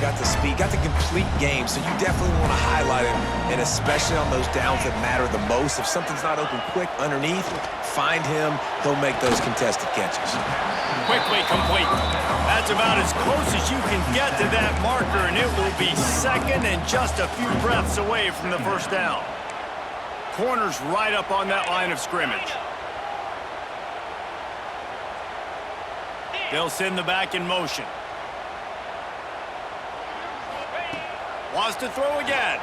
got the speed, got the complete game, so you definitely want to highlight him, and especially on those downs that matter the most. If something's not open quick underneath, find him. He'll make those contested catches. Quickly complete. That's about as close as you can get to that marker, and it will be second and just a few breaths away from the first down. Corner's right up on that line of scrimmage. They'll send the back in motion. Wants to throw again.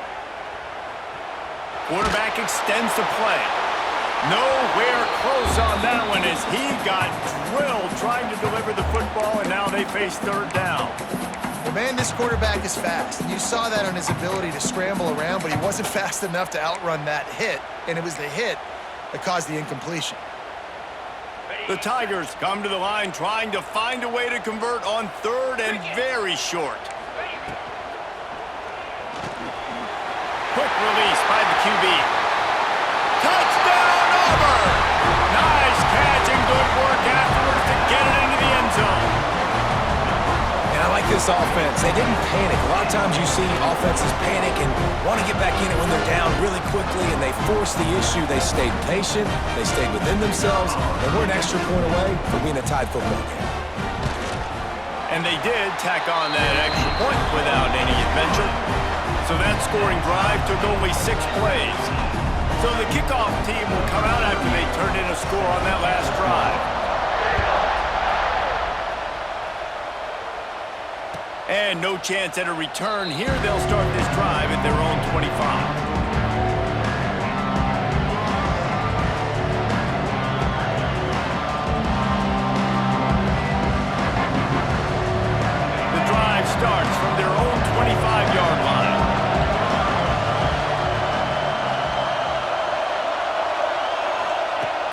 Quarterback extends the play. Nowhere close on that one as he got drilled trying to deliver the football, and now they face third down. Well, man, this quarterback is fast. You saw that on his ability to scramble around, but he wasn't fast enough to outrun that hit, and it was the hit that caused the incompletion. The Tigers come to the line trying to find a way to convert on third and very short. Quick release by the QB. Touchdown, Auburn! Nice catch and good work afterwards to get it into the end zone. And I like this offense. They didn't panic. A lot of times you see offenses panic and want to get back in it when they're down really quickly, and they forced the issue. They stayed patient. They stayed within themselves, and we're an extra point away from being a tied football game. And they did tack on that extra point without any adventure. So that scoring drive took only 6 plays. So the kickoff team will come out after they turned in a score on that last drive. And no chance at a return here. They'll start this drive at their own 25. Starts from their own 25-yard line.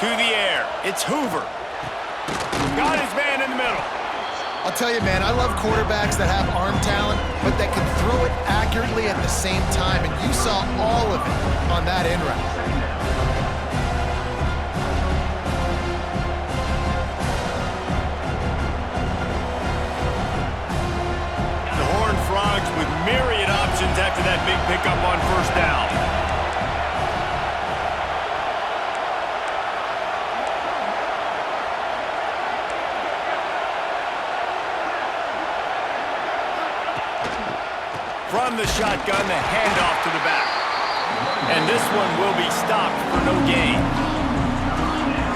To the air, it's Hoover. Got his man in the middle. I'll tell you, man, I love quarterbacks that have arm talent, but that can throw it accurately at the same time, and you saw all of it on that end route. Hornfrogs with myriad options after that big pickup on first down. From the shotgun, the handoff to the back. And this one will be stopped for no gain.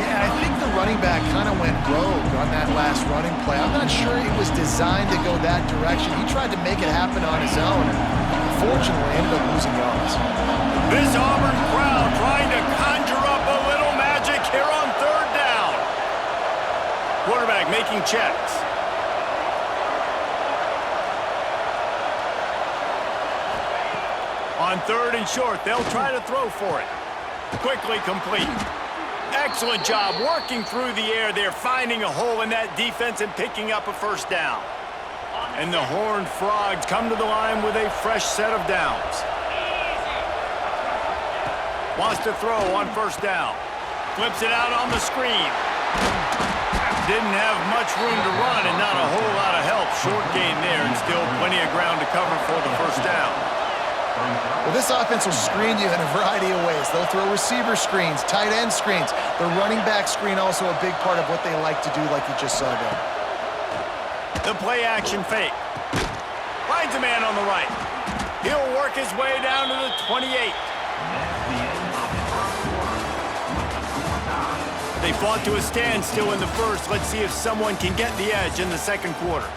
Yeah, I think the running back kind of went rogue on that last running play. I'm not sure it was designed to go that direction. He tried to make it happen on his own, and unfortunately ended up losing yards. This Auburn crowd trying to conjure up a little magic here on third down. Quarterback making checks. On third and short, they'll try to throw for it. Quickly complete. Excellent job working through the air there, finding a hole in that defense and picking up a first down. And the Horned Frogs come to the line with a fresh set of downs. Wants to throw on first down. Flips it out on the screen. Didn't have much room to run and not a whole lot of help. Short gain there and still plenty of ground to cover for the first down. Well, this offense will screen you in a variety of ways. They'll throw receiver screens, tight end screens. The running back screen also a big part of what they like to do, like you just saw there. The play action fake. Finds a man on the right. He'll work his way down to the 28. They fought to a standstill in the first. Let's see if someone can get the edge in the second quarter.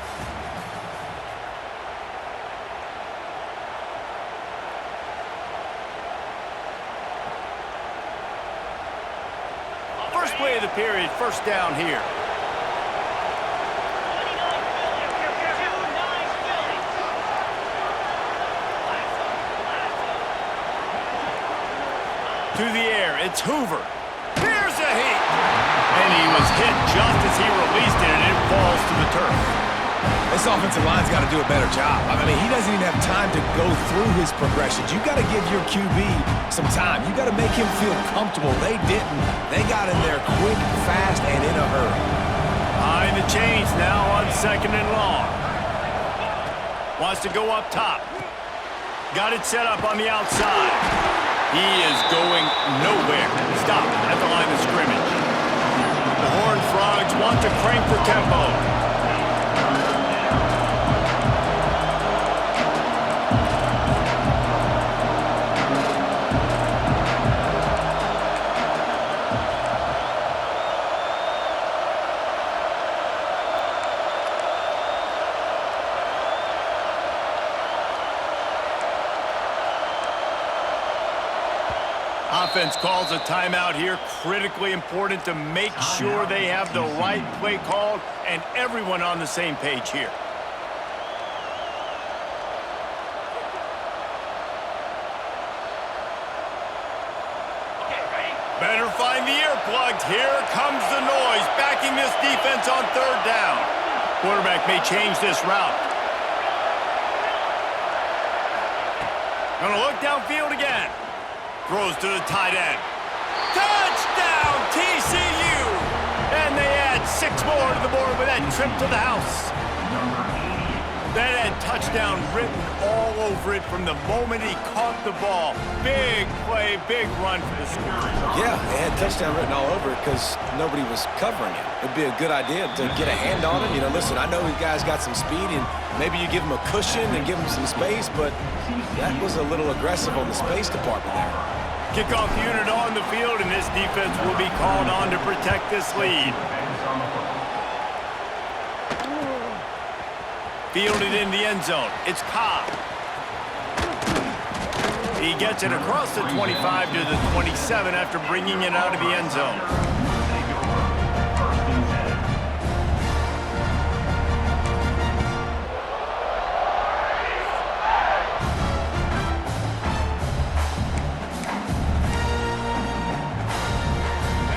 First play of the period, first down here. To the air, it's Hoover. Here's a heat. And he was hit just as he released it, and it falls to the turf. This offensive line's got to do a better job. I mean, he doesn't even have time to go through his progressions. You got to give your QB some time. You got to make him feel comfortable. They didn't. They got in there quick, fast, and in a hurry. Behind the chains now on second and long. Wants to go up top. Got it set up on the outside. He is going nowhere. Stop at the line of scrimmage. The Horned Frogs want to crank the tempo. Offense calls a timeout here. Critically important to make sure they have the right play called and everyone on the same page here. Better find the earplugs. Here comes the noise, backing this defense on third down. Quarterback may change this route. Gonna look downfield again. Throws to the tight end. Touchdown, TCU! And they add 6 more to the board with that trip to the house. That had touchdown written all over it from the moment he caught the ball. Big play, big run for the school. Yeah, it had touchdown written all over it because nobody was covering it. It'd be a good idea to get a hand on him. You know, listen, I know these guys got some speed, and maybe you give him a cushion and give him some space, but that was a little aggressive on the space department there. Kickoff unit on the field, and this defense will be called on to protect this lead. Fielded in the end zone. It's Cobb. He gets it across the 25 to the 27 after bringing it out of the end zone.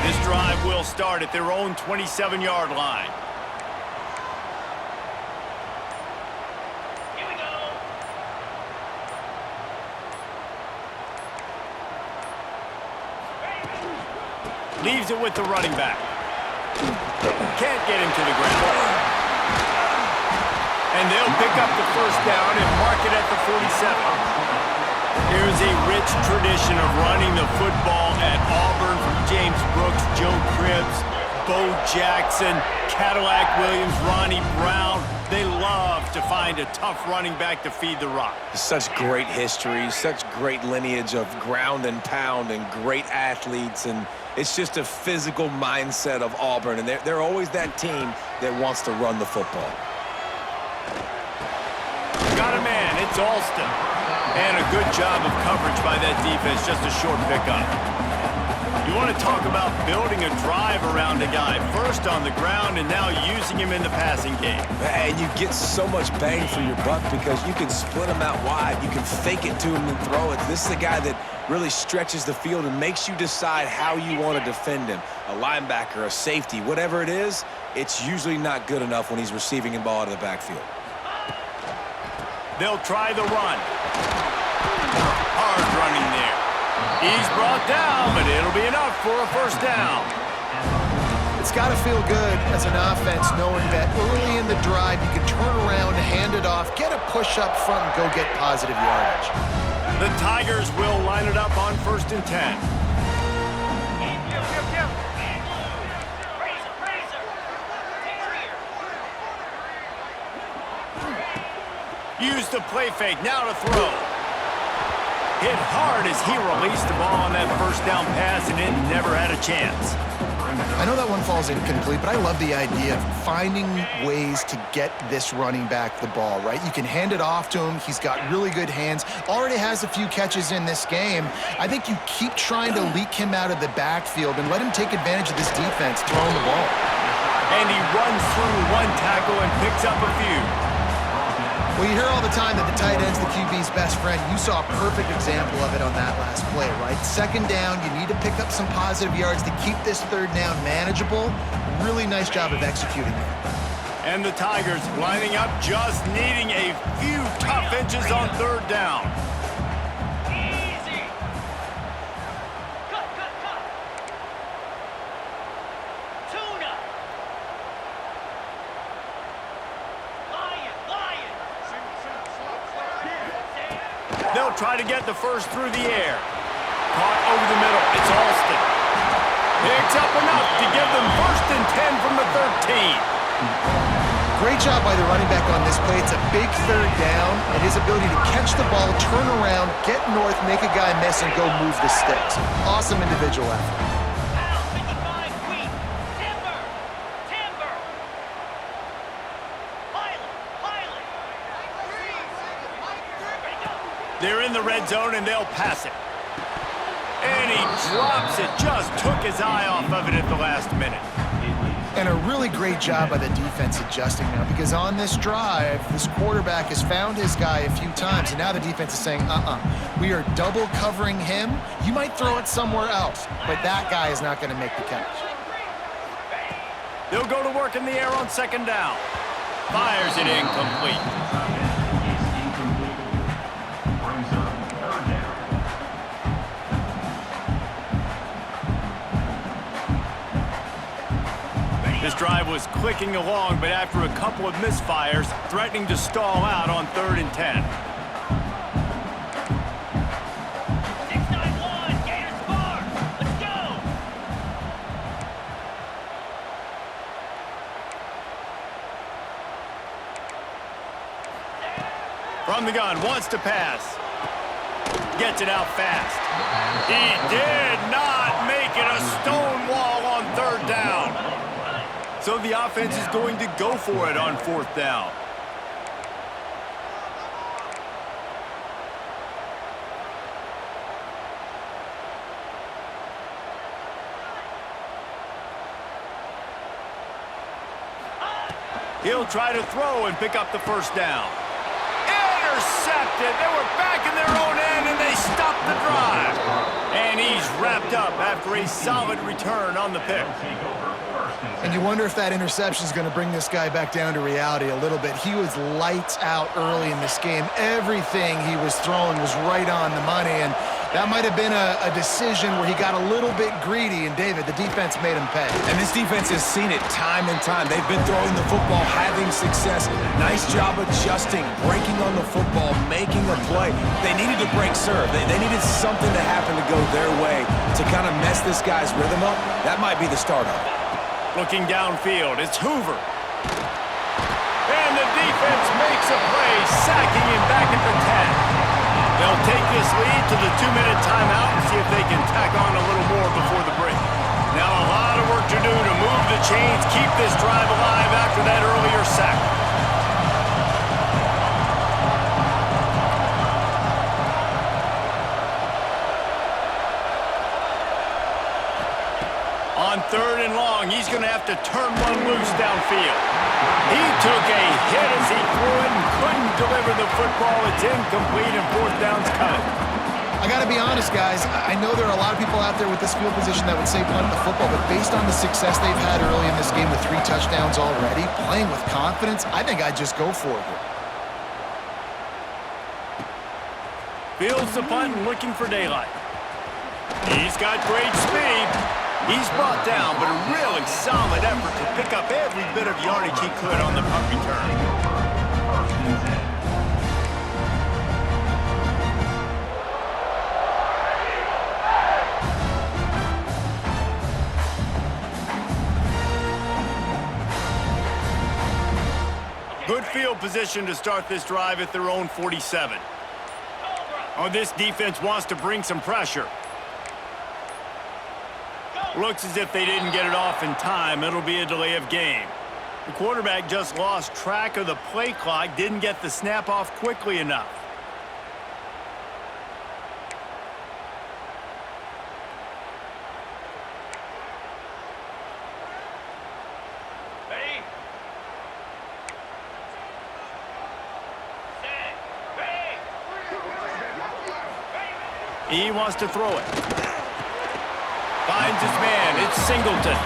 This drive will start at their own 27-yard line. Leaves it with the running back. Can't get him to the ground. And they'll pick up the first down and mark it at the 47. Here's a rich tradition of running the football at Auburn from James Brooks, Joe Cribbs, Bo Jackson, Cadillac Williams, Ronnie Brown. They love to find a tough running back to feed the rock. Such great history, such great lineage of ground and pound and great athletes, and it's just a physical mindset of Auburn, and they're always that team that wants to run the football. Got a man, it's Alston. And a good job of coverage by that defense, just a short pickup. You want to talk about building a drive around a guy, first on the ground and now using him in the passing game. And you get so much bang for your buck because you can split him out wide. You can fake it to him and throw it. This is a guy that really stretches the field and makes you decide how you want to defend him. A linebacker, a safety, whatever it is, it's usually not good enough when he's receiving the ball out of the backfield. They'll try the run. Hard running there. He's brought down, but it'll be enough for a first down. It's got to feel good as an offense knowing that early in the drive you can turn around, hand it off, get a push up front, and go get positive yardage. The Tigers will line it up on 1st and 10. Use the play fake, now to throw. Hit hard as he released the ball on that first down pass, and it never had a chance. I know that one falls incomplete, but I love the idea of finding ways to get this running back the ball, right? You can hand it off to him. He's got really good hands. Already has a few catches in this game. I think you keep trying to leak him out of the backfield and let him take advantage of this defense throwing the ball. And he runs through one tackle and picks up a few. Well, you hear all the time that the tight end's the QB's best friend. You saw a perfect example of it on that last play, right? Second down, you need to pick up some positive yards to keep this third down manageable. Really nice job of executing that. And the Tigers lining up, just needing a few tough inches on third down. Easy. Cut. Tuna. They'll try to get the first through the air. Caught over the middle. It's Alston. Picks up enough to give them 1st and 10 from the 13. Great job by the running back on this play. It's a big 3rd down, and his ability to catch the ball, turn around, get north, make a guy miss, and go move the sticks. Awesome individual effort. They're in the red zone, and they'll pass it. And he drops it. Just took his eye off of it at the last minute. And a really great job by the defense adjusting now, because on this drive, this quarterback has found his guy a few times, and now the defense is saying, we are double covering him. You might throw it somewhere else, but that guy is not going to make the catch. They'll go to work in the air on 2nd down. Fires it incomplete. This drive was clicking along, but after a couple of misfires, threatening to stall out on 3rd and 10. 6-9-1, Gators score! Let's go! From the gun, wants to pass. Gets it out fast. He did not make it. A stone wall on 3rd down. So the offense is going to go for it on 4th down. He'll try to throw and pick up the 1st down. Intercepted. They were back in their own end, and they stopped the drive. And he's wrapped up after a solid return on the pick. And you wonder if that interception is going to bring this guy back down to reality a little bit. He was lights out early in this game. Everything he was throwing was right on the money, and that might have been a decision where he got a little bit greedy, and David, the defense made him pay. And this defense has seen it time and time. They've been throwing the football, having success. Nice job adjusting, breaking on the football, making a play. They needed to break serve. They needed something to happen to go their way to kind of mess this guy's rhythm up. That might be the start of it. Looking downfield, it's Hoover. And the defense makes a play, sacking him back at the 10. They'll take this lead to the 2-minute timeout and see if they can tack on a little more before the break. Now a lot of work to do to move the chains, keep this drive alive after that earlier sack. On 3rd and long, he's going to have to turn one loose downfield. He took a hit as he threw it and couldn't deliver the football. It's incomplete, and 4th down's cut. I got to be honest, guys. I know there are a lot of people out there with this field position that would say punt the football, but based on the success they've had early in this game with 3 touchdowns already, playing with confidence, I think I'd just go for it here. Fields the punt and looking for daylight. He's got great speed. He's brought down, but a really solid effort to pick up every bit of yardage he could on the punt return. Good field position to start this drive at their own 47. Oh, this defense wants to bring some pressure. Looks as if they didn't get it off in time. It'll be a delay of game. The quarterback just lost track of the play clock, didn't get the snap off quickly enough. Ready? Set. Ready? He wants to throw it. Finds his man. It's Singleton.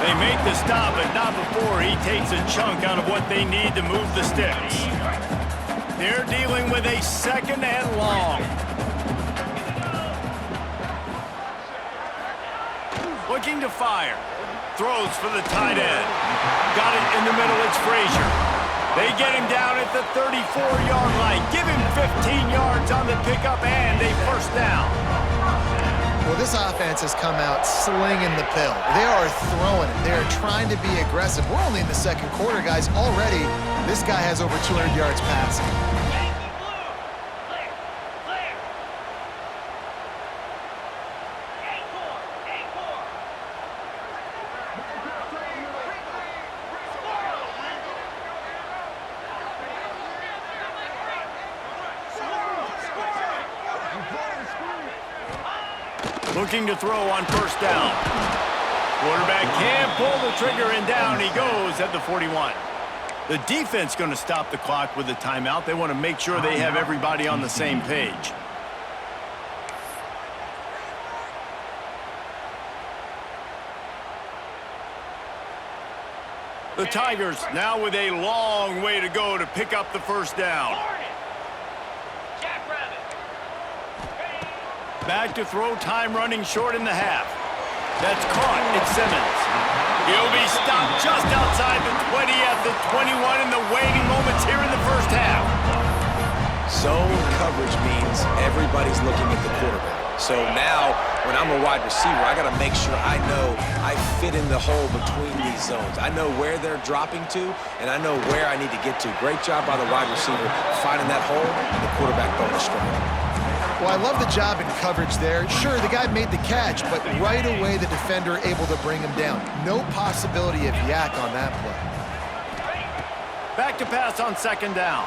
They make the stop, but not before he takes a chunk out of what they need to move the sticks. They're dealing with a 2nd and long. Looking to fire. Throws for the tight end. Got it in the middle. It's Frazier. They get him down at the 34-yard line. Give him 15 yards on the pick pickup and a first down. Well, this offense has come out slinging the pill. They are throwing it. They are trying to be aggressive. We're only in the second quarter, guys. Already, this guy has over 200 yards passing. Yankee blue. Clear. Clear. A4. Looking to throw on first down. Quarterback can't pull the trigger, and down he goes at the 41. The defense going to stop the clock with a timeout. They want to make sure they have everybody on the same page. The Tigers now with a long way to go to pick up the first down. Back to throw, time running short in the half. That's caught. It's Simmons. He'll be stopped just outside the 20 at the 21 in the waiting moments here in the first half. Zone coverage means everybody's looking at the quarterback. So now, when I'm a wide receiver, I got to make sure I know I fit in the hole between these zones. I know where they're dropping to, and I know where I need to get to. Great job by the wide receiver finding that hole, and the quarterback throwing a strike. Well, I love the job in coverage there. Sure, the guy made the catch, but right away the defender able to bring him down. No possibility of yak on that play. Back to pass on second down.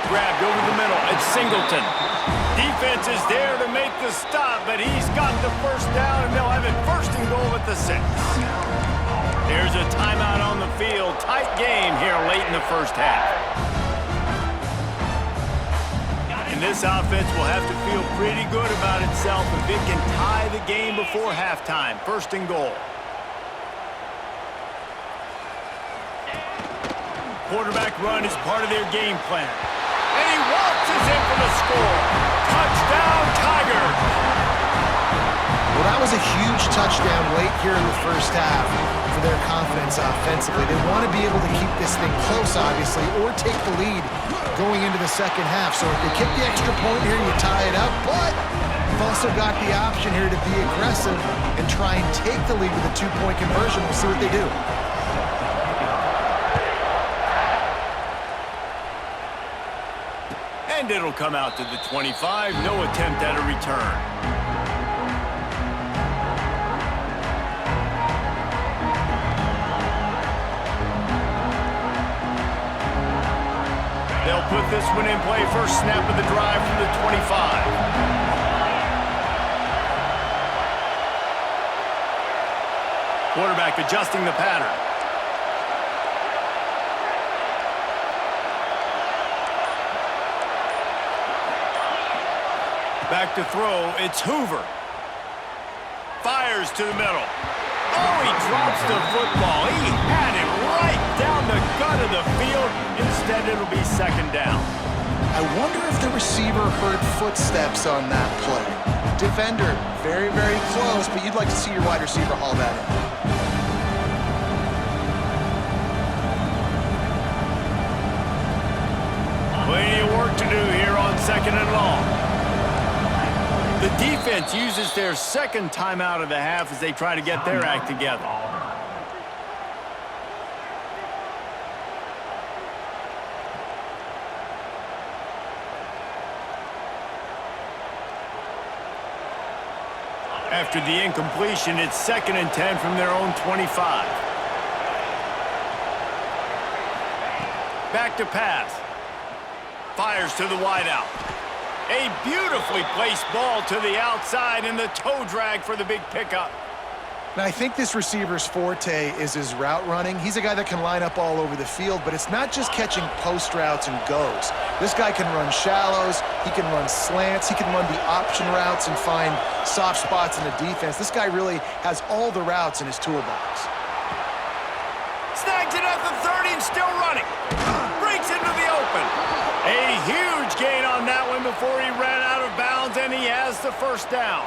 Grabbed over the middle. It's Singleton. Defense is there to make the stop, but he's got the first down, and they'll have it first and goal at the 6. There's a timeout on the field. Tight game here late in the first half. And this offense will have to feel pretty good about itself if it can tie the game before halftime. First and goal. Quarterback run is part of their game plan. And he waltzes in for the score. Touchdown, Tigers! Well, that was a huge touchdown late here in the first half for their confidence offensively. They want to be able to keep this thing close, obviously, or take the lead going into the second half. So if they kick the extra point here, you tie it up, but you've also got the option here to be aggressive and try and take the lead with a 2-point conversion. We'll see what they do. And it'll come out to the 25. No attempt at a return. They'll put this one in play. First snap of the drive from the 25. Quarterback adjusting the pattern. Back to throw. It's Hoover. Fires to the middle. Oh, he drops the football. He had it right down the gut of the field. Instead, it'll be second down. I wonder if the receiver heard footsteps on that play. Defender, very, very close, but you'd like to see your wide receiver haul that in. Plenty of work to do here on second and long. The defense uses their second timeout of the half as they try to get their act together. After the incompletion, it's 2nd and 10 from their own 25. Back to pass. Fires to the wideout. A beautifully placed ball to the outside and the toe drag for the big pickup. Now, I think this receiver's forte is his route running. He's a guy that can line up all over the field, but it's not just catching post routes and goes. This guy can run shallows, he can run slants, he can run the option routes and find soft spots in the defense. This guy really has all the routes in his toolbox. Snags it at the 30 and still running. Breaks into the open. A huge gain on that one before he ran out of bounds, and he has the first down.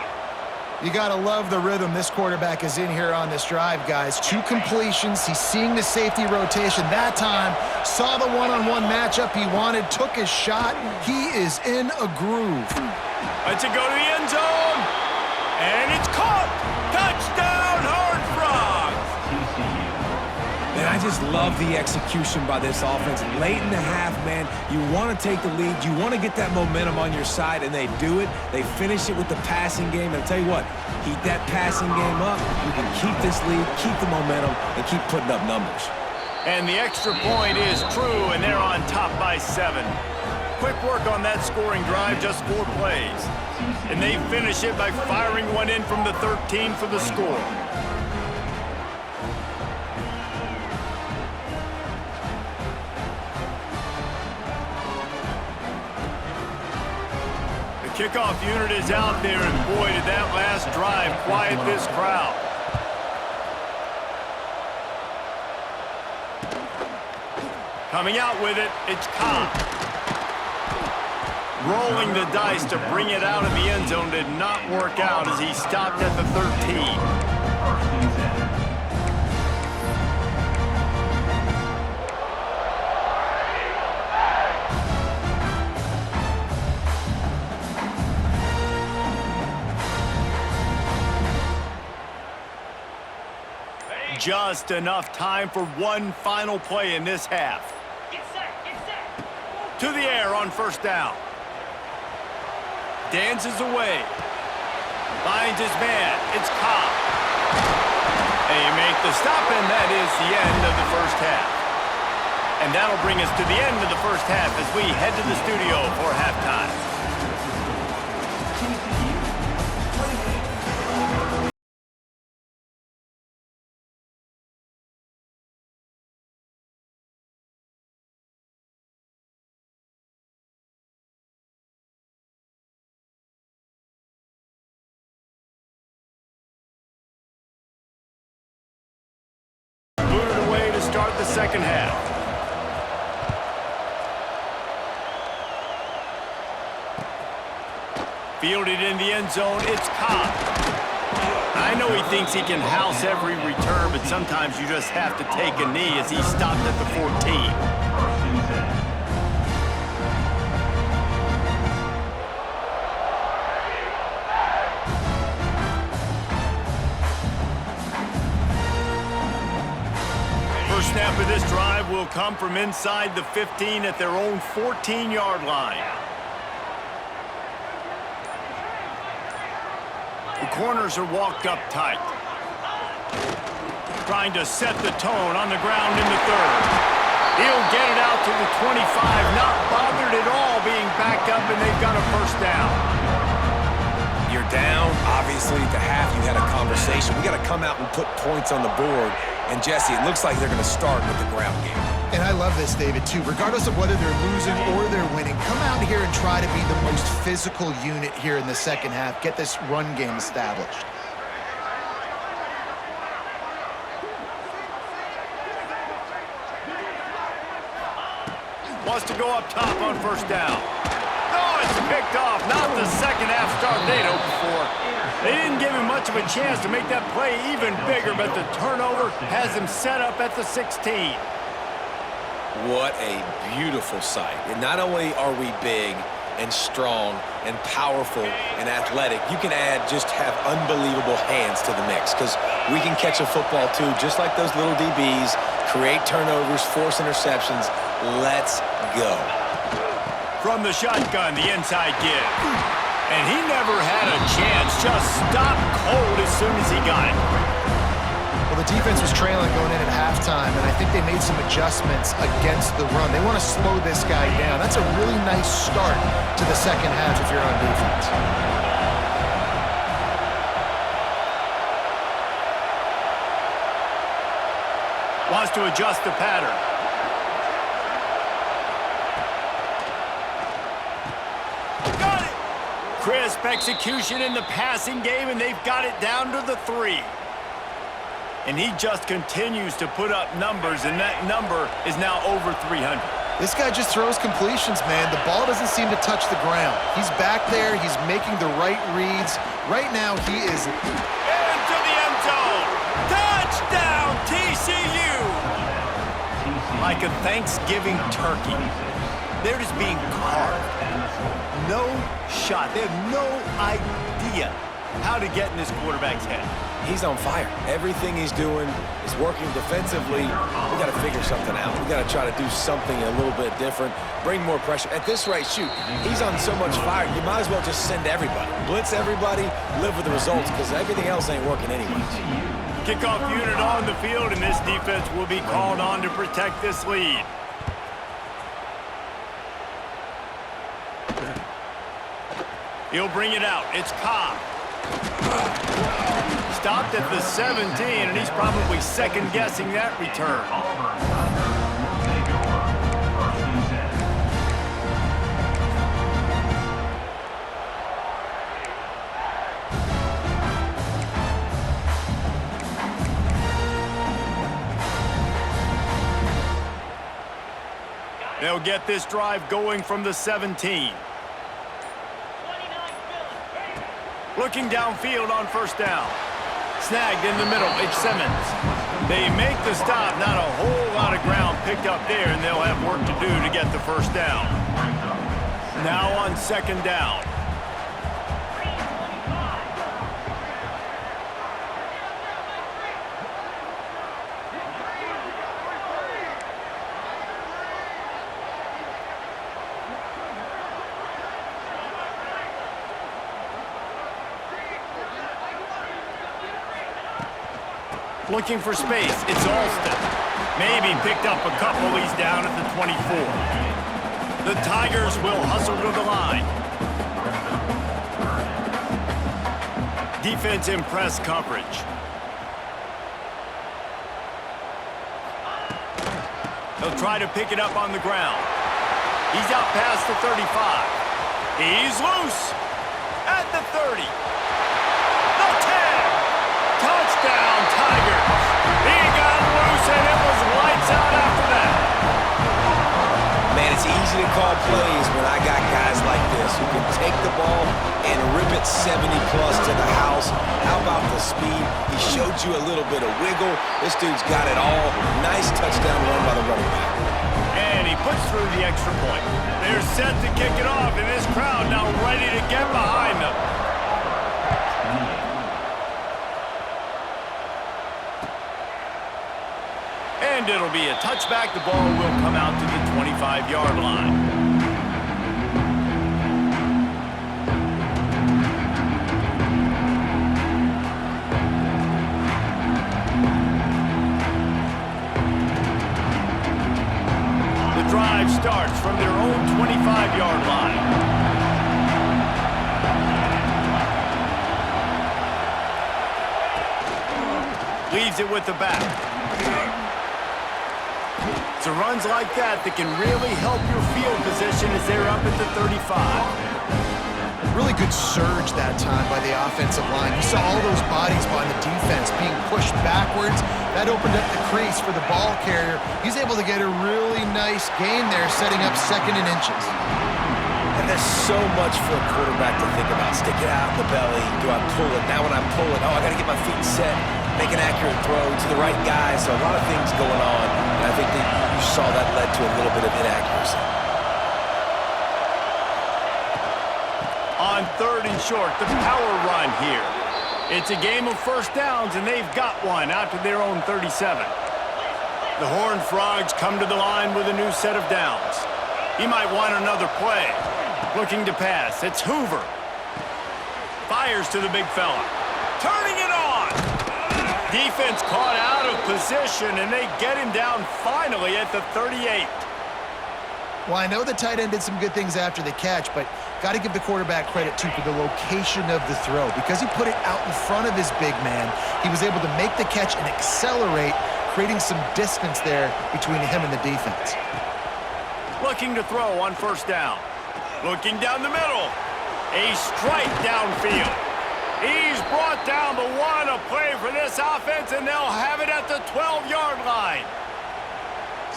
You got to love the rhythm this quarterback is in here on this drive, guys. 2 completions. He's seeing the safety rotation. That time, saw the one-on-one matchup he wanted, took his shot. He is in a groove. Let's it go to the end zone. And it's caught. Touchdown, Hornfrogs. Man, I just love the execution by this offense. Late in the half, man, you want to take the lead. You want to get that momentum on your side, and they do it. They finish it with the passing game. And I'll tell you what, heat that passing game up. You can keep this lead, keep the momentum, and keep putting up numbers. And the extra point is true, and they're on top by 7. Quick work on that scoring drive, just 4 plays. And they finish it by firing one in from the 13 for the score. The kickoff unit is out there, and boy, did that last drive quiet this crowd. Coming out with it, it's Cobb. Rolling the dice to bring it out of the end zone did not work out as he stopped at the 13. Just enough time for one final play in this half. Get set, get set. To the air on first down. Dances away. Finds his man. It's Cobb. They make the stop, and that is the end of the first half. And that'll bring us to the end of the first half as we head to the studio for halftime. Start the second half. Fielded in the end zone, it's Cobb. I know he thinks he can house every return, but sometimes you just have to take a knee as he stopped at the 14. First snap of this drive will come from inside the 15 at their own 14-yard line. The corners are walked up tight. Trying to set the tone on the ground in the third. He'll get it out to the 25, not bothered at all being backed up, and they've got a first down. You're down. Obviously, at the half, you had a conversation. We got to come out and put points on the board. And, Jesse, it looks like they're going to start with the ground game. And I love this, David, too. Regardless of whether they're losing or they're winning, come out here and try to be the most physical unit here in the second half. Get this run game established. Wants to go up top on first down. Oh, it's picked off. Not the second half start they'd hoped for. They didn't give him much of a chance to make that play even bigger, but the turnover has him set up at the 16. What a beautiful sight. And not only are we big and strong and powerful and athletic, you can just have unbelievable hands to the mix because we can catch a football too, just like those little DBs, create turnovers, force interceptions. Let's go. From the shotgun, the inside give. And he never had a chance, just stopped cold as soon as he got it. Well, the defense was trailing going in at halftime, and I think they made some adjustments against the run. They want to slow this guy down. That's a really nice start to the second half if you're on defense. Wants to adjust the pattern. Crisp execution in the passing game, and they've got it down to the 3. And he just continues to put up numbers, and that number is now over 300. This guy just throws completions, man. The ball doesn't seem to touch the ground. He's back there. He's making the right reads. Right now, he is... Into the end zone. Touchdown, TCU. Like a Thanksgiving turkey. They're just being carved. No shot. They have no idea how to get in this quarterback's head. He's on fire. Everything he's doing is working defensively. We got to figure something out. We got to try to do something a little bit different, bring more pressure. At this rate, shoot, he's on so much fire, you might as well just send everybody. Blitz everybody, live with the results, because everything else ain't working anyways. Kickoff unit on the field, and this defense will be called on to protect this lead. He'll bring it out. It's Cobb. Stopped at the 17, and he's probably second-guessing that return. They'll get this drive going from the 17. Looking downfield on first down. Snagged in the middle, it's Simmons. They make the stop, not a whole lot of ground picked up there, and they'll have work to do to get the first down. Now on second down. Looking for space, it's Alston. Maybe picked up a couple. He's down at the 24. The Tigers will hustle to the line. Defense in press coverage. They'll try to pick it up on the ground. He's out past the 35. He's loose at the 30. The 10. Touchdown, Tigers. He got loose, and it was lights out after that. Man, it's easy to call plays when I got guys like this who can take the ball and rip it 70-plus to the house. How about the speed? He showed you a little bit of wiggle. This dude's got it all. Nice touchdown run by the running back. And he puts through the extra point. They're set to kick it off, and this crowd now ready to get behind them. And it'll be a touchback. The ball will come out to the 25-yard line. The drive starts from their own 25-yard line. Leaves it with the back. So runs like that can really help your field position as they're up at the 35. Really good surge that time by the offensive line. You saw all those bodies by the defense being pushed backwards. That opened up the crease for the ball carrier. He's able to get a really nice gain there, setting up second and inches. And there's so much for a quarterback to think about. Stick it out in the belly. Do I pull it? Now when I pull it, I got to get my feet set, make an accurate throw to the right guy. So a lot of things going on. And I think that you saw that led to a little bit of inaccuracy. On third and short, the power run here. It's a game of first downs, and they've got one out to their own 37. The Hornfrogs come to the line with a new set of downs. He might want another play. Looking to pass. It's Hoover. Fires to the big fella. Turning it on. Defense caught out of position, and they get him down finally at the 38. Well, I know the tight end did some good things after the catch, but got to give the quarterback credit, too, for the location of the throw. Because he put it out in front of his big man, he was able to make the catch and accelerate, creating some distance there between him and the defense. Looking to throw on first down. Looking down the middle. A strike downfield. He's brought down, but what a play for this offense, and they'll have it at the 12-yard line.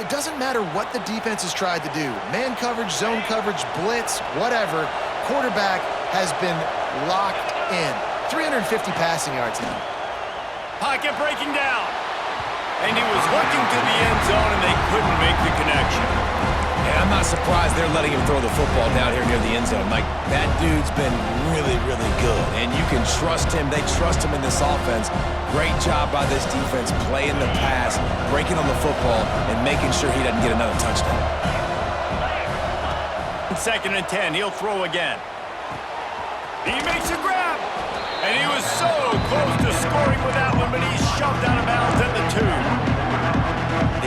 it doesn't matter what the defense has tried to do. Man coverage, zone coverage, blitz, whatever. Quarterback has been locked in. 350 passing yards now. Pocket breaking down. And he was looking to the end zone, and they couldn't make the connection. And I'm not surprised they're letting him throw the football down here near the end zone. Like, that dude's been really, really good. And you can trust him. They trust him in this offense. Great job by this defense playing the pass, breaking on the football, and making sure he doesn't get another touchdown. 2nd and 10. He'll throw again. He makes a grab. And he was so close to scoring with that one, but he's shoved out of bounds at the 2.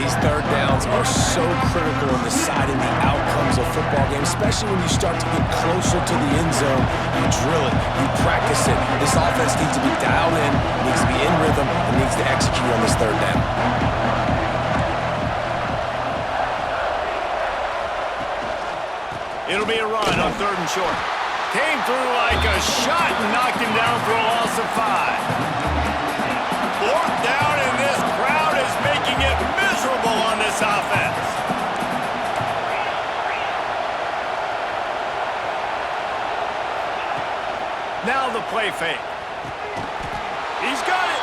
These third downs are so critical in deciding the outcomes of football games, especially when you start to get closer to the end zone. You drill it, you practice it. This offense needs to be dialed in, needs to be in rhythm, and needs to execute on this third down. It'll be a run on 3rd and short. Came through like a shot and knocked him down for a loss of 5. 4th down, and this crowd is making it miserable on this offense. Now the play fake. He's got it,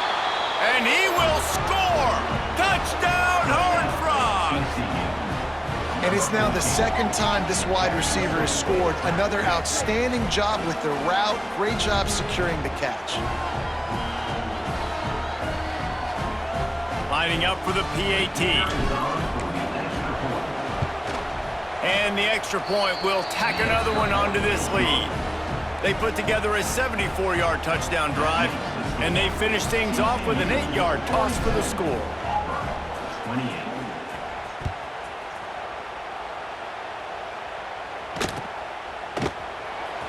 and he will score. Touchdown, Hornfrogs. And it's now the 2nd time this wide receiver has scored. Another outstanding job with the route. Great job securing the catch. Lining up for the PAT. And the extra point will tack another one onto this lead. They put together a 74-yard touchdown drive, and they finish things off with an 8-yard toss for the score. 28.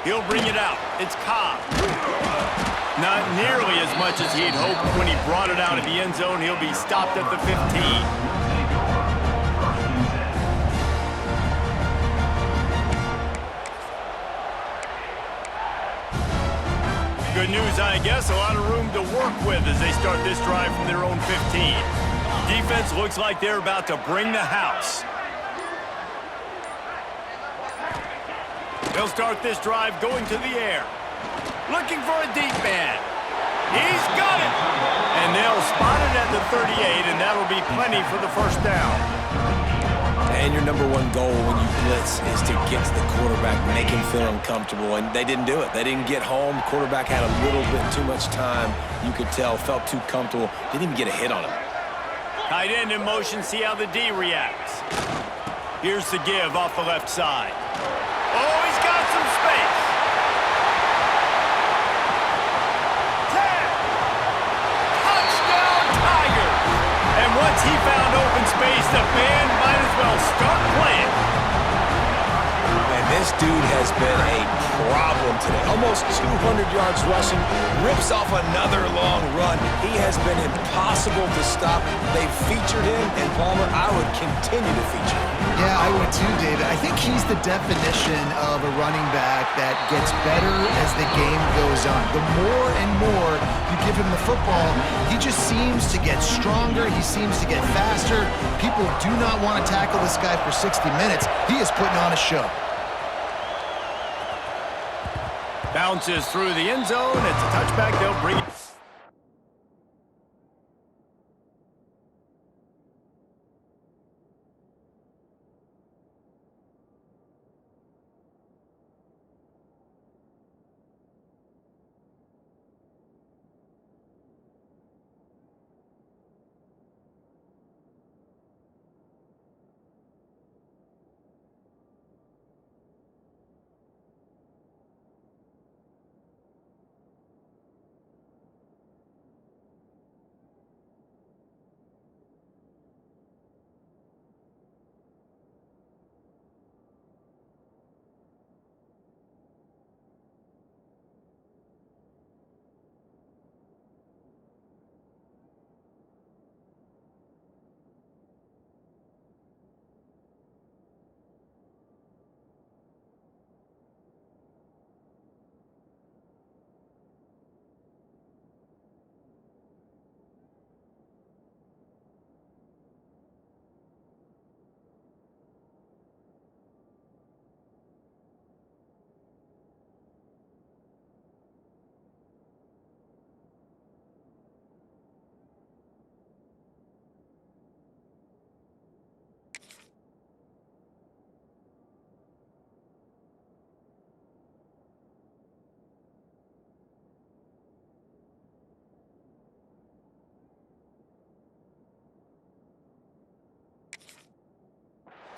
He'll bring it out. It's Cobb. Not nearly as much as he'd hoped when he brought it out of the end zone. He'll be stopped at the 15. Good news, I guess. A lot of room to work with as they start this drive from their own 15. Defense looks like they're about to bring the house. They'll start this drive going to the air. Looking for a deep man. He's got it! And they'll spot it at the 38, and that'll be plenty for the 1st down. And your number one goal when you blitz is to get to the quarterback, make him feel uncomfortable, and they didn't do it. They didn't get home. Quarterback had a little bit too much time. You could tell, felt too comfortable. Didn't even get a hit on him. Tight end in motion, see how the D reacts. Here's the give off the left side. Oh, he's got some space. 10. Touchdown, Tigers. And once he found open space, the band might as well start playing. And this dude has been a problem today. Almost 200 yards rushing, rips off another long run. He has been impossible to stop. They've featured him, and Palmer, I would continue to feature him. Yeah, I would too, David. I think he's the definition of a running back that gets better as the game goes on. The more and more you give him the football, he just seems to get stronger. He seems to get faster. People do not want to tackle this guy for 60 minutes. He is putting on a show. Bounces through the end zone. It's a touchback. They'll bring it.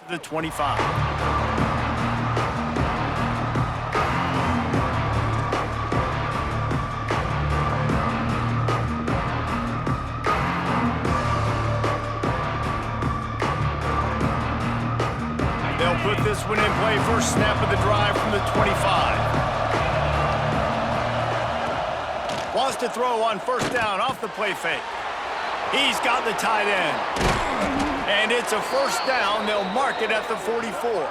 the 25. They'll put this one in play. First snap of the drive from the 25. Wants to throw on first down off the play fake. He's got the tight end. And it's a first down. They'll mark it at the 44.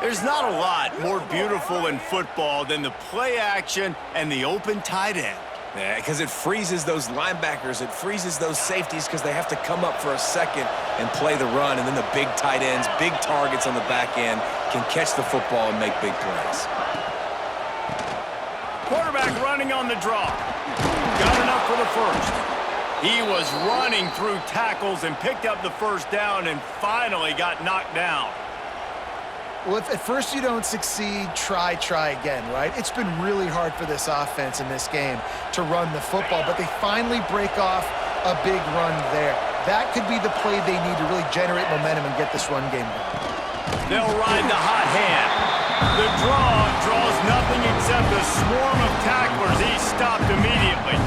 There's not a lot more beautiful in football than the play action and the open tight end. Yeah, because it freezes those linebackers. It freezes those safeties because they have to come up for a second and play the run. And then the big tight ends, big targets on the back end can catch the football and make big plays. Quarterback running on the draw. Got enough for the first. He was running through tackles and picked up the first down and finally got knocked down. Well, if at first you don't succeed, try again, right? It's been really hard for this offense in this game to run the football, but they finally break off a big run there. That could be the play they need to really generate momentum and get this run game going. They'll ride the hot hand. The draw draws nothing except a swarm of tacklers. He's stopped immediately.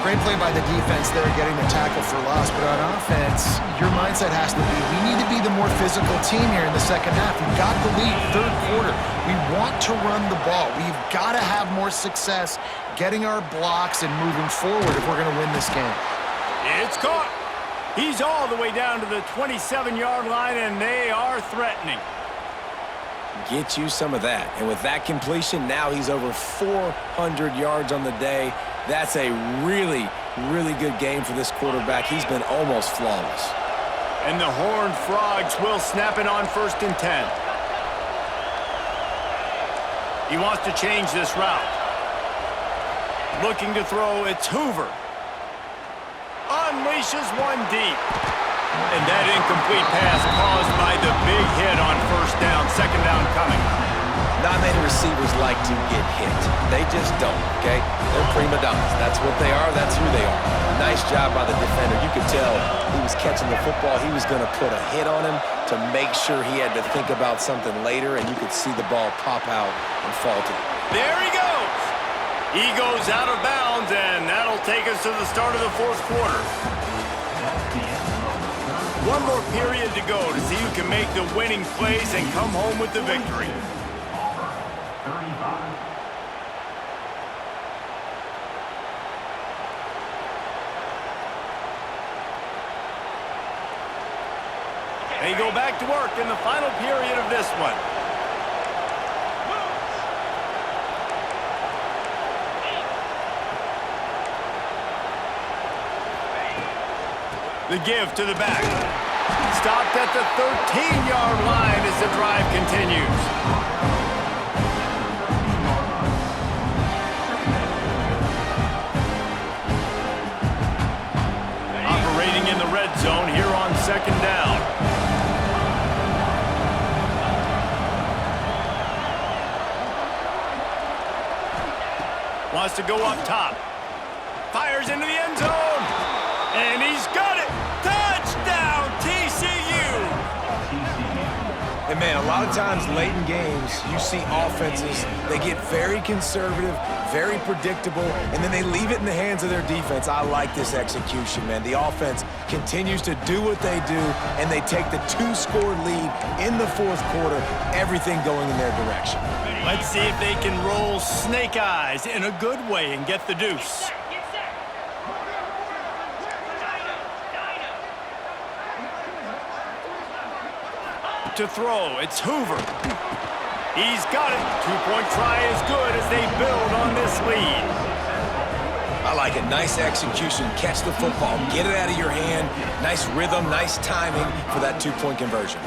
Great play by the defense there, getting the tackle for loss. But on offense, your mindset has to be, we need to be the more physical team here in the second half. We've got the lead, third quarter. We want to run the ball. We've got to have more success getting our blocks and moving forward if we're going to win this game. It's caught. He's all the way down to the 27-yard line, and they are threatening. Get you some of that. And with that completion, now he's over 400 yards on the day. That's a really, really good game for this quarterback. He's been almost flawless. And the Hornfrogs will snap it on 1st and 10. He wants to change this route. Looking to throw, it's Hoover. Unleashes one deep. And that incomplete pass caused by the big hit on first down. Second down coming. Not many receivers like to get hit. They just don't, okay? They're prima donnas. That's what they are. That's who they are. Nice job by the defender. You could tell he was catching the football. He was going to put a hit on him to make sure he had to think about something later, and you could see the ball pop out and fall to him. There he goes. He goes out of bounds, and that'll take us to the start of the fourth quarter. One more period to go to see who can make the winning plays and come home with the victory. They go back to work in the final period of this one. The give to the back. Stopped at the 13-yard line as the drive continues. Operating in the red zone here on second down. Wants to go up top. Fires into the end zone. And he's got it. Touchdown, TCU. And, man, a lot of times late in games, you see offenses, they get very conservative, very predictable, and then they leave it in the hands of their defense. I like this execution, man. The offense continues to do what they do, and they take the 2-score lead in the fourth quarter, everything going in their direction. Let's see if they can roll snake eyes in a good way and get the deuce. To throw, it's Hoover. He's got it. Two-point try is good as they build on this lead. I like it. Nice execution. Catch the football. Get it out of your hand. Nice rhythm, nice timing for that two-point conversion.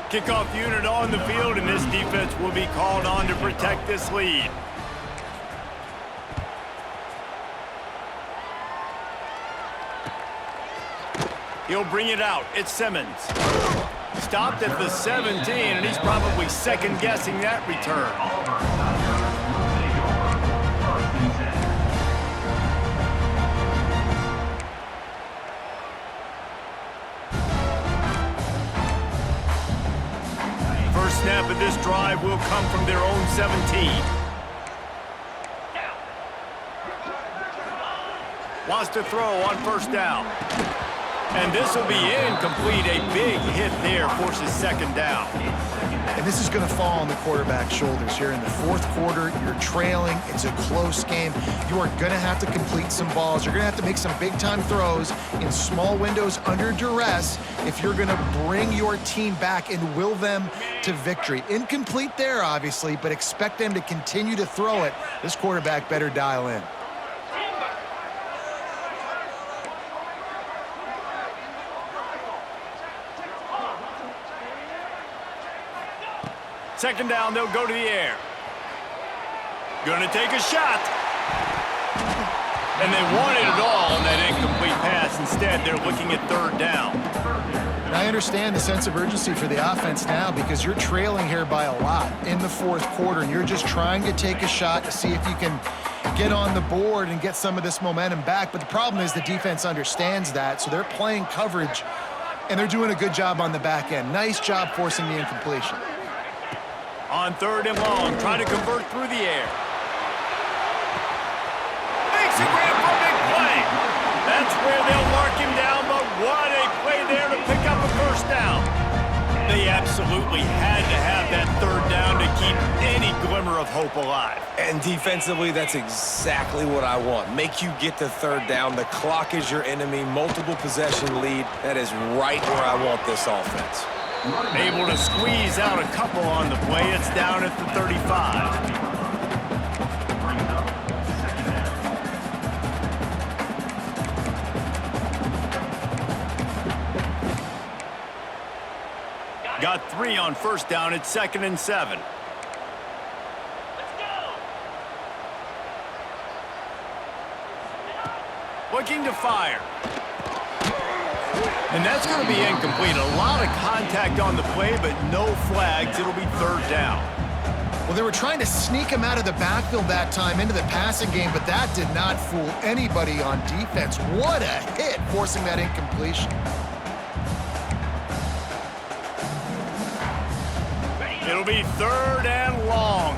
Kickoff unit on the field, and this defense will be called on to protect this lead. He'll bring it out. It's Simmons. Stopped at the 17, and he's probably second-guessing that return. of this drive will come from their own 17. Wants to throw on first down. And this will be incomplete. A big hit there forces second down. And this is going to fall on the quarterback's shoulders here in the fourth quarter. You're trailing. It's a close game. You are going to have to complete some balls. You're going to have to make some big-time throws in small windows under duress if you're going to bring your team back and will them to victory. Incomplete there, obviously, but expect them to continue to throw it. This quarterback better dial in. Second down, they'll go to the air. Gonna take a shot. And they wanted it all on that incomplete pass. Instead, they're looking at third down. And I understand the sense of urgency for the offense now because you're trailing here by a lot in the fourth quarter, and you're just trying to take a shot to see if you can get on the board and get some of this momentum back. But the problem is the defense understands that, so they're playing coverage, and they're doing a good job on the back end. Nice job forcing the incompletion. On third and long, trying to convert through the air. Makes a grab for a big play. That's where they'll mark him down, but what a play there to pick up a first down. They absolutely had to have that third down to keep any glimmer of hope alive. And defensively, that's exactly what I want. Make you get the third down. The clock is your enemy. Multiple possession lead. That is right where I want this offense. Able to squeeze out a couple on the play. It's down at the 35. Got 3 on first down. It's 2nd and 7. Looking to fire. And that's going to be incomplete. A lot of contact on the play, but no flags. It'll be third down. Well, they were trying to sneak him out of the backfield that time into the passing game, but that did not fool anybody on defense. What a hit, forcing that incompletion. It'll be third and long.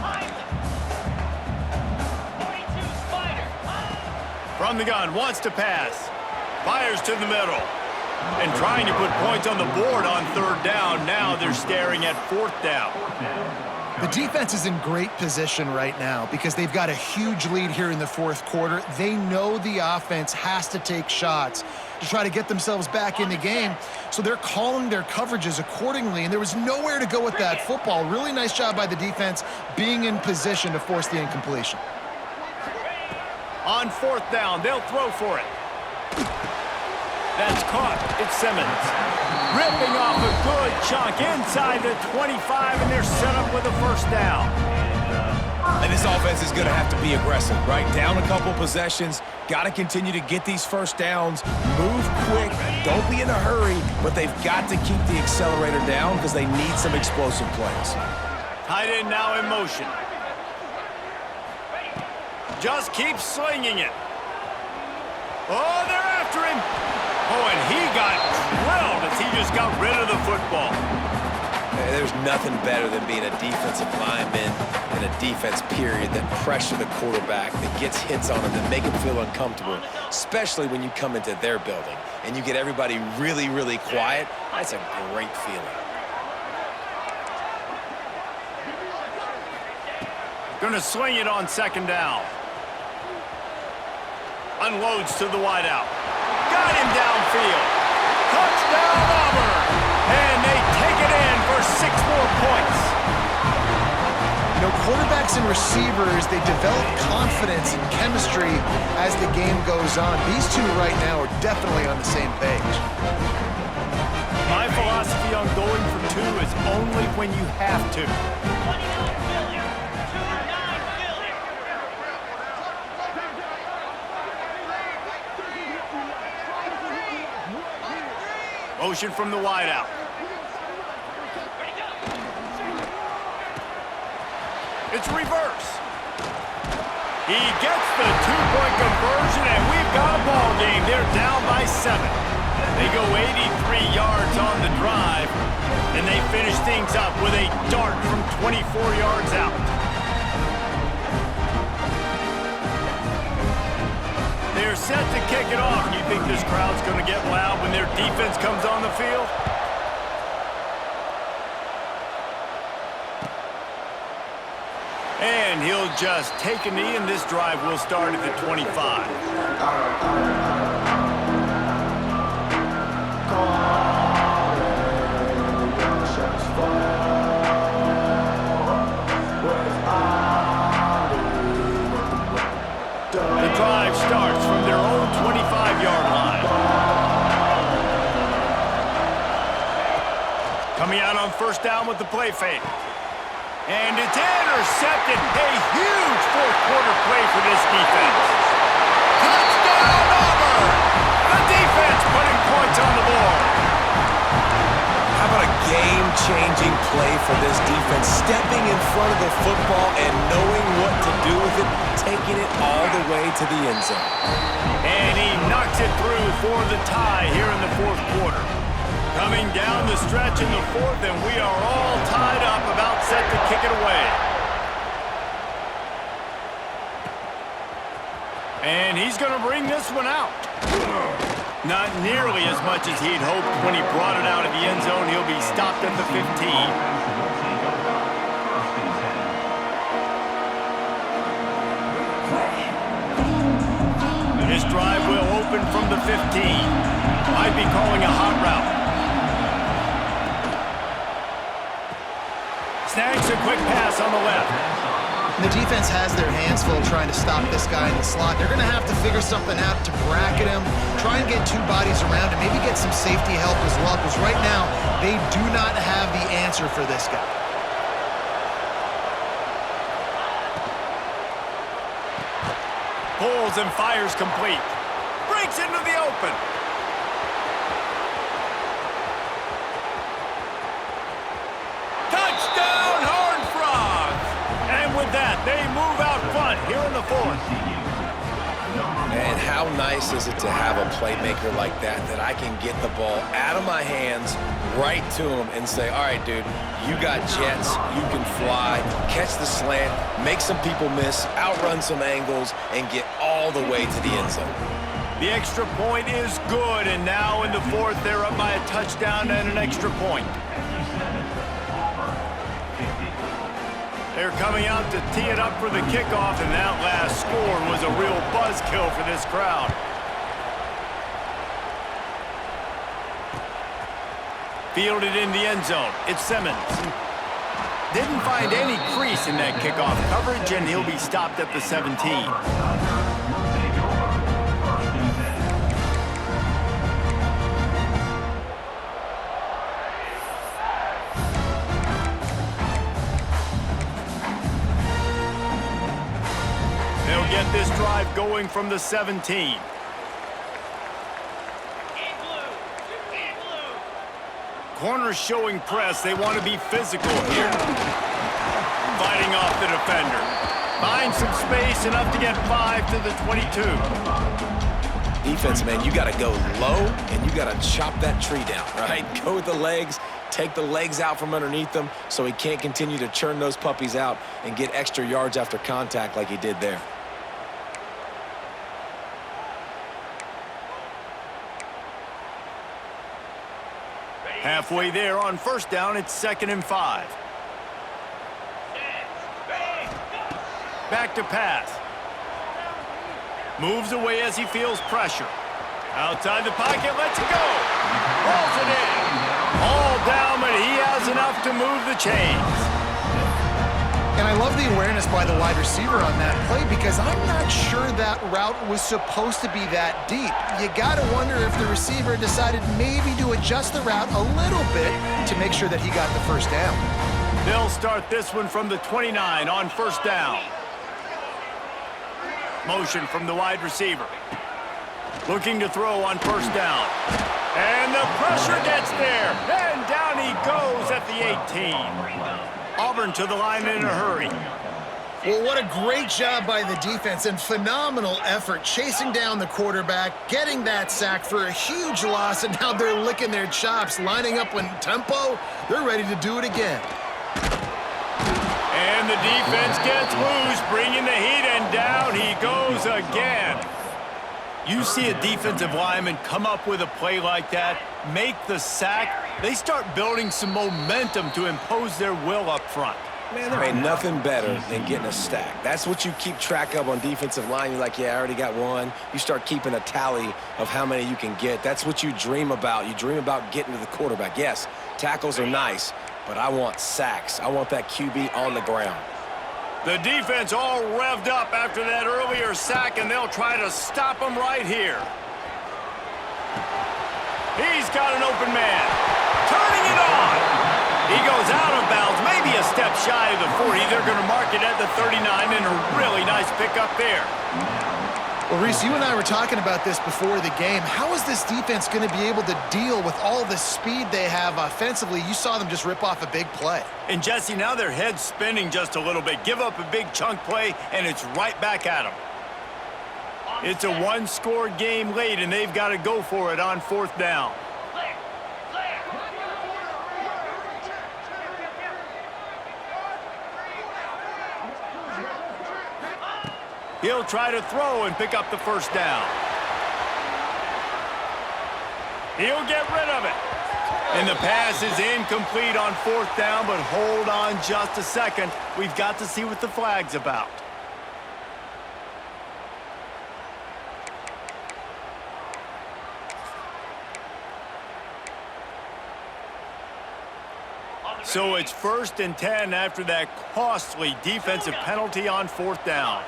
From the gun, wants to pass. Fires to the middle. And trying to put points on the board on third down. Now they're staring at fourth down. The defense is in great position right now because they've got a huge lead here in the fourth quarter. They know the offense has to take shots to try to get themselves back in the game. So they're calling their coverages accordingly, and there was nowhere to go with that football. Really nice job by the defense being in position to force the incompletion. On fourth down, they'll throw for it. That's caught. It's Simmons. Ripping off a good chunk inside the 25, and they're set up with a first down. And this offense is going to have to be aggressive, right? Down a couple possessions. Got to continue to get these first downs. Move quick. Don't be in a hurry, but they've got to keep the accelerator down because they need some explosive plays. Tight end now in motion. Just keep slinging it. Oh, they're after him. Oh, and he got drilled as he just got rid of the football. There's nothing better than being a defensive lineman in a defense period that pressure the quarterback, that gets hits on him, that make him feel uncomfortable, especially when you come into their building and you get everybody really, really quiet. That's a great feeling. Gonna swing it on second down. Unloads to the wideout. Got him downfield. Touchdown, Auburn. And they take it in for 6 more points. You know, quarterbacks and receivers, they develop confidence and chemistry as the game goes on. These two right now are definitely on the same page. My philosophy on going for 2 is only when you have to. Motion from the wideout. It's reverse. He gets the 2-point conversion, and we've got a ball game. They're down by 7. They go 83 yards on the drive. And they finish things up with a dart from 24 yards out. They're set to kick it off. You think this crowd's going to get loud when their defense comes on the field? And he'll just take a knee, and this drive will start at the 25. The drive starts from their own 25-yard line. Coming out on first down with the play fake. And it's intercepted. A huge fourth-quarter play for this defense. Touchdown, Auburn! The defense putting points on the board. How about a game-changing play for this defense? Stepping in front of the football and knowing what to do with it, taking it all the way to the end zone. And he knocks it through for the tie here in the fourth quarter. Coming down the stretch in the fourth, and we are all tied up, about set to kick it away. And he's going to bring this one out. Not nearly as much as he'd hoped when he brought it out of the end zone. He'll be stopped at the 15. This drive will open from the 15. Might be calling a hot route. Snags a quick pass on the left. The defense has their hands full trying to stop this guy in the slot. They're going to have to figure something out to bracket him, try and get two bodies around him, maybe get some safety help as well, because right now they do not have the answer for this guy. Pulls and fires complete. Breaks into the open. Touchdown, Hornfrogs! And with that, they move out front here in the fourth. And how nice is it to have a playmaker like that I can get the ball out of my hands right to him and say, all right, dude, you got jets, you can fly, catch the slant, make some people miss, outrun some angles, and get all the way to the end zone. The extra point is good, and now in the fourth, they're up by a touchdown and an extra point. They're coming out to tee it up for the kickoff, and that last score was a real buzzkill for this crowd. Fielded in the end zone. It's Simmons. Didn't find any crease in that kickoff coverage, and he'll be stopped at the 17. They'll get this drive going from the 17. Corners showing press. They want to be physical here. Fighting off the defender. Finds some space, enough to get 5 to the 22. Defense, man, you got to go low, and you got to chop that tree down, right? Go with the legs, take the legs out from underneath them so he can't continue to churn those puppies out and get extra yards after contact like he did there. Halfway there on first down, it's 2nd and 5. Back to pass. Moves away as he feels pressure. Outside the pocket, lets it go. Rolls it in. All down, but he has enough to move the chains. And I love the awareness by the wide receiver on that play, because I'm not sure that route was supposed to be that deep. You got to wonder if the receiver decided maybe to adjust the route a little bit to make sure that he got the first down. They'll start this one from the 29 on first down. Motion from the wide receiver. Looking to throw on first down. And the pressure gets there. And down he goes at the 18. Auburn to the line in a hurry. Well, what a great job by the defense and phenomenal effort chasing down the quarterback, getting that sack for a huge loss, and now they're licking their chops, lining up in tempo. They're ready to do it again. And the defense gets loose, bringing the heat, and down he goes again. You see a defensive lineman come up with a play like that, make the sack, they start building some momentum to impose their will up front. Man, there ain't nothing better than getting a stack. That's what you keep track of on defensive line. You're like, yeah, I already got one. You start keeping a tally of how many you can get. That's what you dream about. You dream about getting to the quarterback. Yes, tackles are nice, but I want sacks. I want that QB on the ground. The defense all revved up after that earlier sack, and they'll try to stop him right here. He's got an open man. Turning it on. He goes out of bounds, maybe a step shy of the 40. They're going to mark it at the 39, and a really nice pickup there. Well, Reese, you and I were talking about this before the game. How is this defense going to be able to deal with all the speed they have offensively? You saw them just rip off a big play. And, Jesse, now their head's spinning just a little bit. Give up a big chunk play, and it's right back at them. It's a one-score game late, and they've got to go for it on 4th down. He'll try to throw and pick up the 1st down. He'll get rid of it. And the pass is incomplete on 4th down, but hold on just a second. We've got to see what the flag's about. So it's 1st and 10 after that costly defensive penalty on 4th down.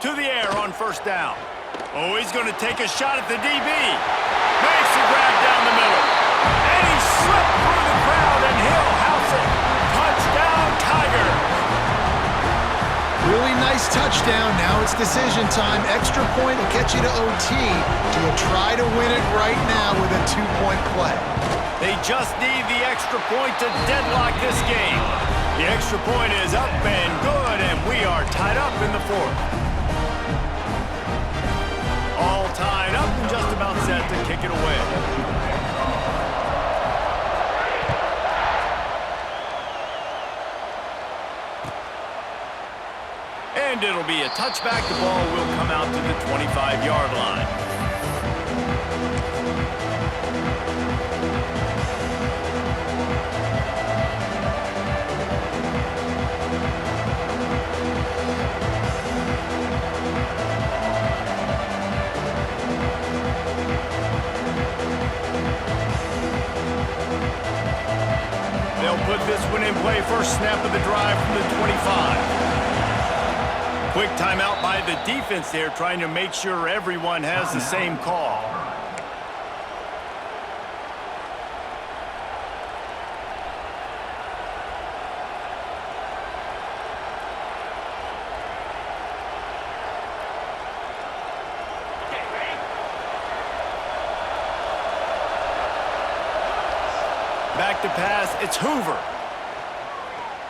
To the air on 1st down. Oh, he's going to take a shot at the DB. Makes the grab down the middle. And he slipped through the crowd, and he'll house it. Touchdown, Tigers. Really nice touchdown. Now it's decision time. Extra point will get you to OT. Do you try to win it right now with a 2-point play? They just need the extra point to deadlock this game. The extra point is up and good, and we are tied up in the 4th. All tied up and just about set to kick it away. And it'll be a touchback. The ball will come out to the 25-yard line. They'll put this one in play. First snap of the drive from the 25. Quick timeout by the defense there, trying to make sure everyone has the same call. Back to pass, it's Hoover.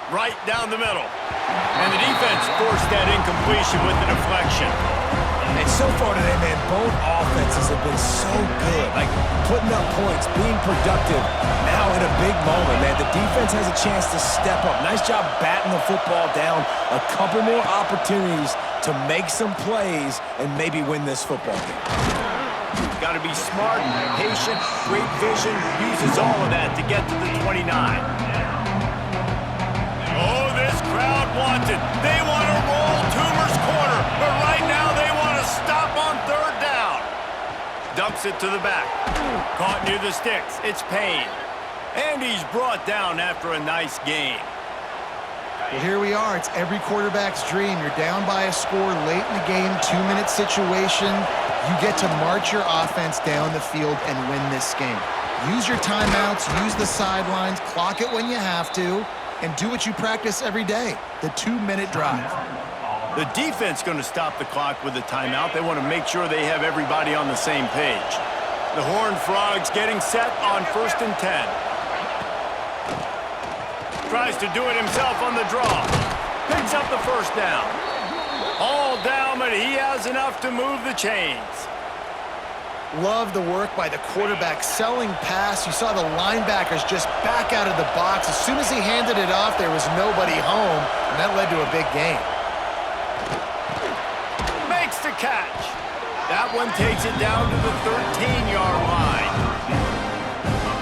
Right down the middle. And the defense forced that incompletion with the deflection. And so far today, man, both offenses have been so good. Like, putting up points, being productive. Now in a big moment, man, the defense has a chance to step up. Nice job batting the football down. A couple more opportunities to make some plays and maybe win this football game. Got to be smart, patient, great vision, uses all of that to get to the 29. Oh, this crowd wants it. They want to roll Toomer's corner, but right now they want to stop on 3rd down. Dumps it to the back. Caught near the sticks. It's Payne. And he's brought down after a nice game. Well, here we are. It's every quarterback's dream. You're down by a score late in the game, 2-minute situation. You get to march your offense down the field and win this game. Use your timeouts, use the sidelines, clock it when you have to, and do what you practice every day, the 2-minute drive. The defense going to stop the clock with a timeout. They want to make sure they have everybody on the same page. The Hornfrogs getting set on 1st and 10. Tries to do it himself on the draw. Picks up the first down. All down, but he has enough to move the chains. Love the work by the quarterback, selling pass. You saw the linebackers just back out of the box. As soon as he handed it off, there was nobody home, and that led to a big gain. Makes the catch. That one takes it down to the 13-yard line.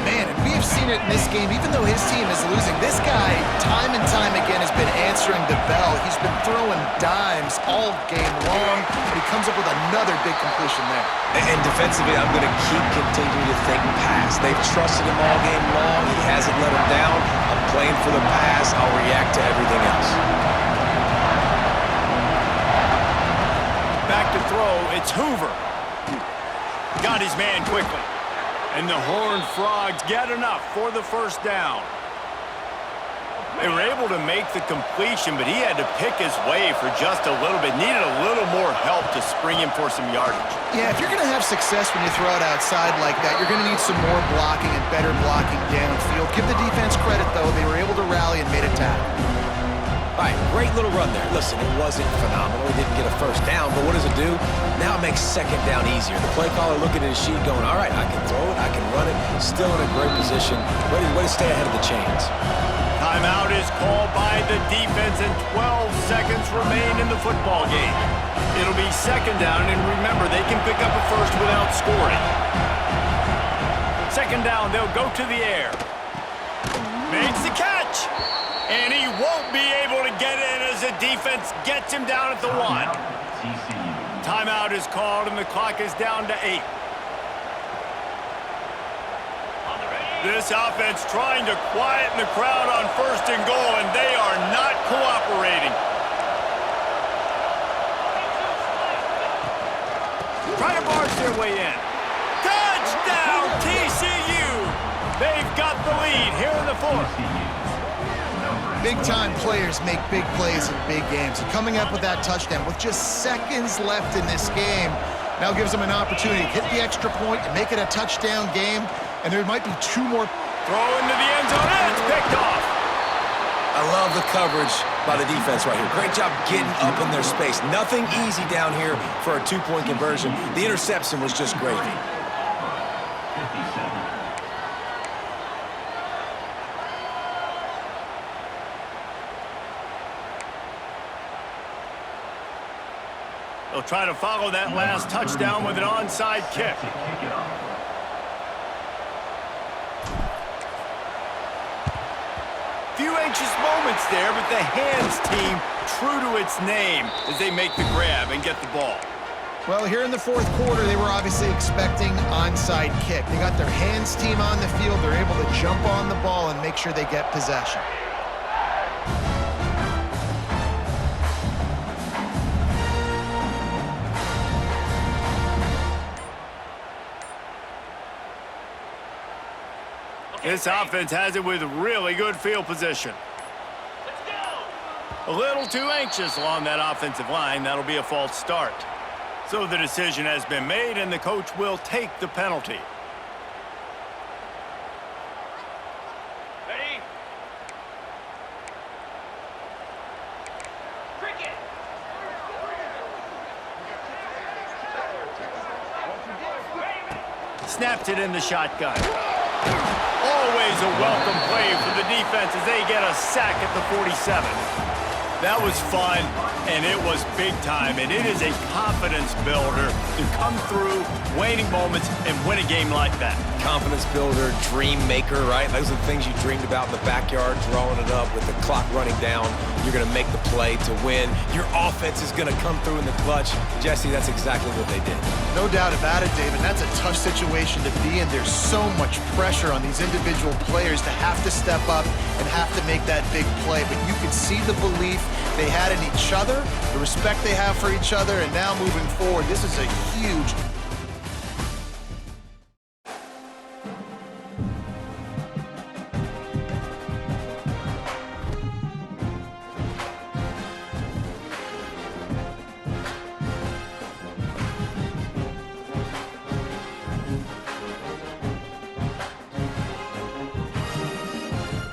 Man, and we have seen it in this game, even though his team is losing. This guy, time and time again, has been answering the bell. He's been throwing dimes all game long, and he comes up with another big completion there. And defensively, I'm going to keep continuing to think pass. They've trusted him all game long. He hasn't let them down. I'm playing for the pass. I'll react to everything else. Back to throw, it's Hoover. Got his man quickly. And the Hornfrogs get enough for the first down. They were able to make the completion, but he had to pick his way for just a little bit. Needed a little more help to spring him for some yardage. Yeah, if you're going to have success when you throw it outside like that, you're going to need some more blocking and better blocking downfield. Give the defense credit, though. They were able to rally and made a tackle. All right, great little run there. Listen, it wasn't phenomenal. He didn't get a first down, but what does it do? Now it makes second down easier. The play caller looking at his sheet going, all right, I can throw it, I can run it. Still in a great position. Way to stay ahead of the chains. Timeout is called by the defense, and 12 seconds remain in the football game. It'll be second down, and remember, they can pick up a first without scoring. Second down, they'll go to the air. Makes the catch. And he won't be able to get in as the defense gets him down at the 1. TCU. Timeout is called, and the clock is down to 8. This offense trying to quieten the crowd on first and goal, and they are not cooperating. Try to barge their way in. Touchdown, TCU! They've got the lead here in the fourth. Big-time players make big plays in big games. And coming up with that touchdown with just seconds left in this game now gives them an opportunity to hit the extra point and make it a touchdown game. And there might be two more. Throw into the end zone, and it's picked off. I love the coverage by the defense right here. Great job getting up in their space. Nothing easy down here for a two-point conversion. The interception was just gravy. 57. They'll try to follow that last touchdown with an onside kick. Few anxious moments there, but the hands team true to its name as they make the grab and get the ball. Well, here in the fourth quarter, they were obviously expecting onside kick. They got their hands team on the field. They're able to jump on the ball and make sure they get possession. This offense has it with really good field position. A little too anxious along that offensive line. That'll be a false start. So the decision has been made, and the coach will take the penalty. Ready? Cricket. Snapped it in the shotgun. Always a welcome play for the defense as they get a sack at the 47. That was fun, and it was big time, and it is a confidence builder to come through waning moments and win a game like that. Confidence builder, dream maker, right? Those are the things you dreamed about in the backyard, drawing it up with the clock running down. You're going to make the play to win. Your offense is going to come through in the clutch. Jesse, that's exactly what they did. No doubt about it, David. That's a tough situation to be in. There's so much pressure on these individual players to have to step up and have to make that big play. But you could see the belief they had in each other, the respect they have for each other, and now moving forward, this is a huge